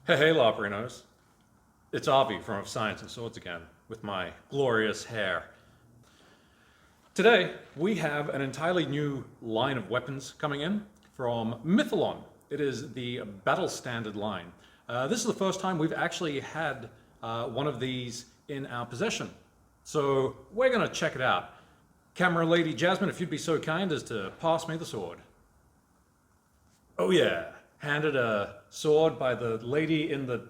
Hey, LARPerinos. It's Avi from Science and Swords again, with my glorious hair. Today, we have an entirely new line of weapons coming in from Mytholon. It is the Battle Standard line. This is the first time we've actually had one of these in our possession. So we're gonna check it out. Camera lady Jasmine, if you'd be so kind as to pass me the sword. Oh yeah, handed a sword by the lady in the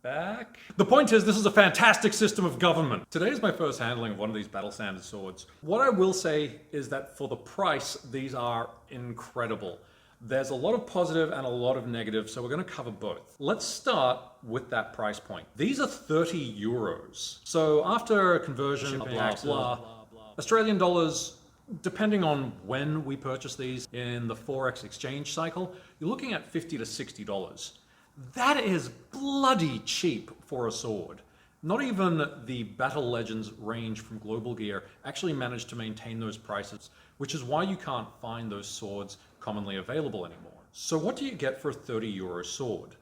back. The point is, this is a fantastic system of government. Today is my first handling of one of these Battle Standard swords. What I will say is that for the price, these are incredible. There's a lot of positive and a lot of negative, so we're going to cover both. Let's start with that price point. These are 30 euros. So after conversion, blah, blah, Australian dollars, depending on when we purchase these in the Forex exchange cycle, you're looking at $50 to $60. That is bloody cheap for a sword. Not even the Battle Legends range from Global Gear actually managed to maintain those prices, which is why you can't find those swords commonly available anymore. So what do you get for a 30 euro sword?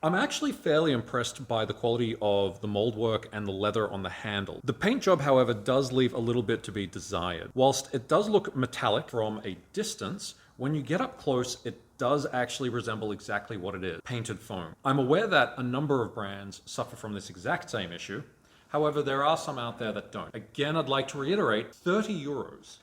I'm actually fairly impressed by the quality of the mold work and the leather on the handle. The paint job, however, does leave a little bit to be desired. Whilst it does look metallic from a distance, when you get up close, it does actually resemble exactly what it is, painted foam. I'm aware that a number of brands suffer from this exact same issue. However, there are some out there that don't. Again, I'd like to reiterate, 30 euros.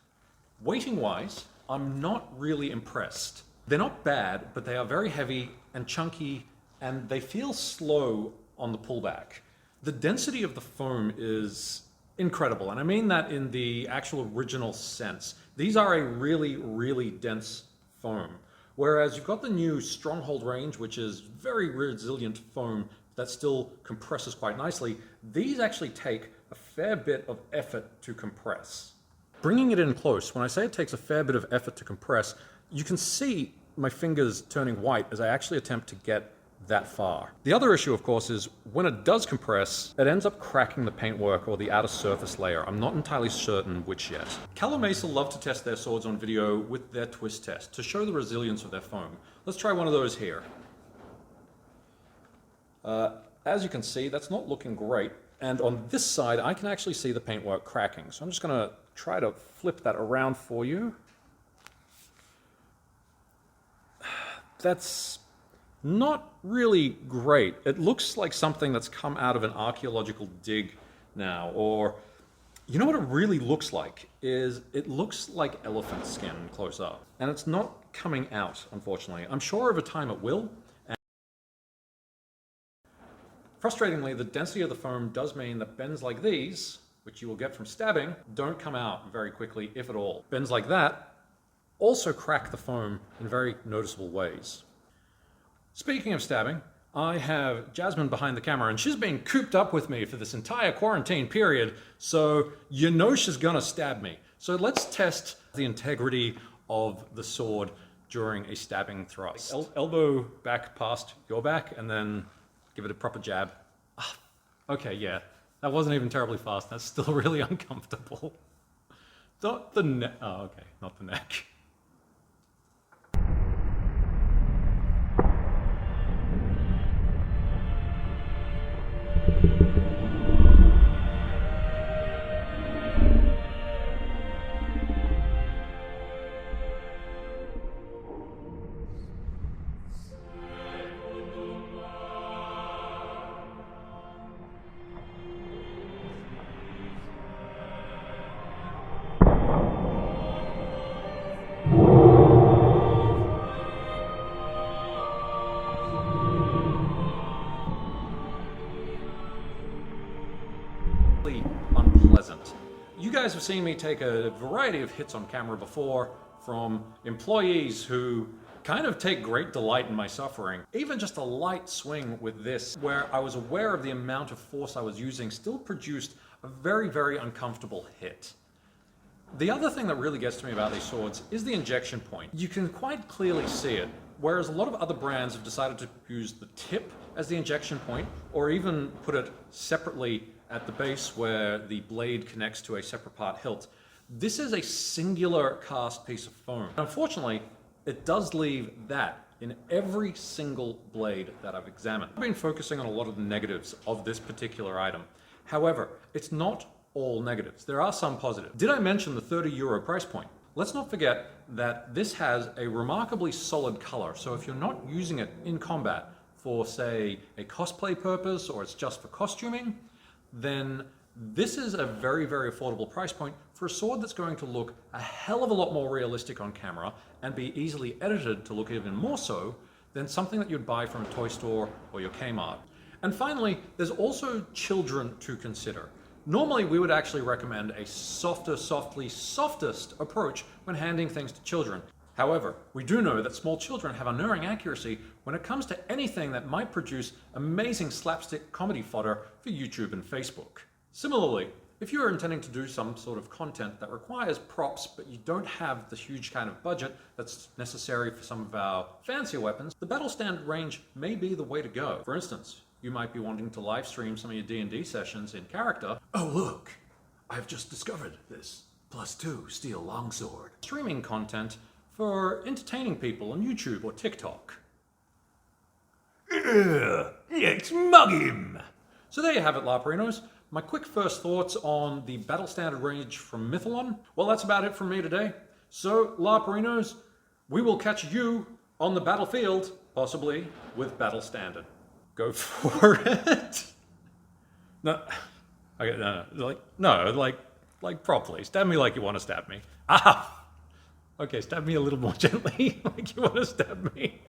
Weighting-wise, I'm not really impressed. They're not bad, but they are very heavy and chunky, and they feel slow on the pullback. The density of the foam is incredible, and I mean that in the actual original sense. These are a really, really dense foam. Whereas you've got the new Stronghold range, which is very resilient foam that still compresses quite nicely. These actually take a fair bit of effort to compress. Bringing it in close, when I say it takes a fair bit of effort to compress, you can see my fingers turning white as I actually attempt to get that far. The other issue, of course, is when it does compress, it ends up cracking the paintwork or the outer surface layer. I'm not entirely certain which yet. Cal and Mesa love to test their swords on video with their twist test to show the resilience of their foam. Let's try one of those here. As you can see, that's not looking great. And on this side, I can actually see the paintwork cracking. So I'm just gonna try to flip that around for you. That's not really great. It looks like something that's come out of an archaeological dig now, or you know what it really looks like is it looks like elephant skin close up, and it's not coming out, unfortunately. I'm sure over time it will. And frustratingly, the density of the foam does mean that bends like these, which you will get from stabbing, don't come out very quickly, if at all. Bends like that also crack the foam in very noticeable ways. Speaking of stabbing, I have Jasmine behind the camera, and she's been cooped up with me for this entire quarantine period, so you know she's gonna stab me. So let's test the integrity of the sword during a stabbing thrust. Elbow back past your back, and then give it a proper jab. Okay, yeah, that wasn't even terribly fast. That's still really uncomfortable. Not the neck. Oh, okay, not the neck. Unpleasant. You guys have seen me take a variety of hits on camera before from employees who kind of take great delight in my suffering. Even just a light swing with this, where I was aware of the amount of force I was using, still produced a very, very uncomfortable hit. The other thing that really gets to me about these swords is the injection point. You can quite clearly see it, whereas a lot of other brands have decided to use the tip as the injection point, or even put it separately at the base where the blade connects to a separate part hilt. This is a singular cast piece of foam. Unfortunately, it does leave that in every single blade that I've examined. I've been focusing on a lot of the negatives of this particular item. However, it's not all negatives. There are some positives. Did I mention the €30 price point? Let's not forget that this has a remarkably solid color, so if you're not using it in combat for, say, a cosplay purpose or it's just for costuming, then this is a very, very affordable price point for a sword that's going to look a hell of a lot more realistic on camera and be easily edited to look even more so than something that you'd buy from a toy store or your Kmart. And finally, there's also children to consider. Normally, we would actually recommend a softest approach when handing things to children. However, we do know that small children have unerring accuracy when it comes to anything that might produce amazing slapstick comedy fodder for YouTube and Facebook. Similarly, if you're intending to do some sort of content that requires props, but you don't have the huge kind of budget that's necessary for some of our fancier weapons, the Battle Standard range may be the way to go. For instance, you might be wanting to live stream some of your D&D sessions in character. Oh look, I've just discovered this +2 steel longsword. Streaming content for entertaining people on YouTube or TikTok. Let's mug him! So there you have it, LARPerinos. My quick first thoughts on the Battle Standard range from Mytholon. Well, that's about it from me today. So, LARPerinos, we will catch you on the battlefield, possibly with Battle Standard. Go for it. No, okay, like properly. Stab me like you want to stab me. Ah! Okay, stab me a little more gently, like you want to stab me.